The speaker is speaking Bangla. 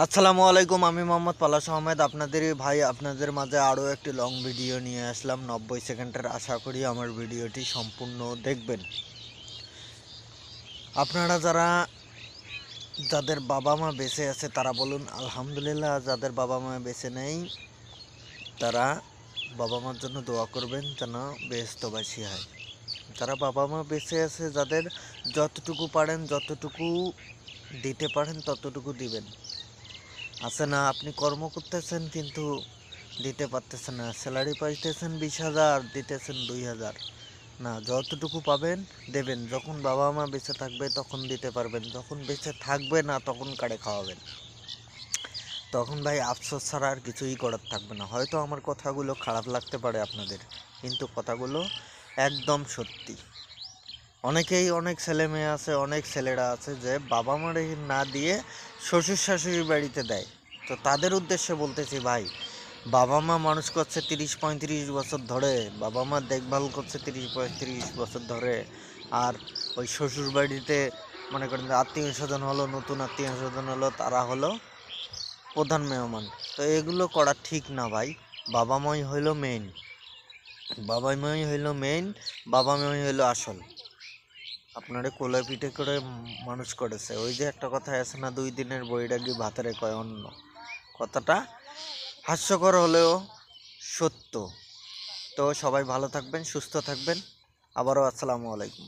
আসসালামু আলাইকুম, আমি মোহাম্মদ পলাশ আহমেদ, আপনাদেরই ভাই। আপনাদের মাঝে আরও একটি লং ভিডিও নিয়ে আসলাম 90 সেকেন্ডের। আশা করি আমার ভিডিওটি সম্পূর্ণ দেখবেন। আপনারা যাদের বাবা মা বেঁচে আছে তারা বলুন আলহামদুলিল্লাহ, যাদের বাবা মা বেঁচে নেই তারা বাবা মার জন্য দোয়া করবেন যেন বেহেশতবাসী হয়। যারা বাবা মা বেঁচে আছে, যাদের যতটুকু পারেন, যতটুকু দিতে পারেন ততটুকু দিবেন। আছে না, আপনি কর্ম করতেছেন কিন্তু দিতে পারতেছেন না, স্যালারি পাইতেছেন 20,000, দিতেছেন 2,000। না, যতটুকু পাবেন দেবেন। যখন বাবা মা বেঁচে থাকবে তখন দিতে পারবেন, যখন বেঁচে থাকবে না তখন কারে খাওয়াবেন? তখন ভাই আফসোস ছাড়া আর কিছুই করার থাকবে না। হয়তো আমার কথাগুলো খারাপ লাগতে পারে আপনাদের, কিন্তু কথাগুলো একদম সত্যি। অনেক ছেলে মেয়ে আছে, অনেক ছেলেরা আছে যে বাবা মারে না দিয়ে শ্বশুর শাশুড়ির বাড়িতে দেয়। তো তাদের উদ্দেশ্যে বলতেছি ভাই, বাবা মা মানুষ করছে 30-35 বছর ধরে, বাবা মা দেখভাল করছে 30-35 বছর ধরে, আর ওই শ্বশুর বাড়িতে মনে করেন যে আত্মীয় স্বজন হলো, নতুন আত্মীয় স্বজন হলো, তারা হলো প্রধান মেহমান। তো এগুলো করা ঠিক না ভাই। বাবা মাই হইল মেইন, বাবা মাই হইল আসল। আপনারে কোলে পিঠে করে মানুষ করেছে। ওই যে একটা কথা আছে না, 2 দিনের বৈরাগী ভাতারে কয় অন্ন। কথাটা হাস্যকর হলেও সত্য। তো সবাই ভালো থাকবেন, সুস্থ থাকবেন। আবারও আসসালামু আলাইকুম।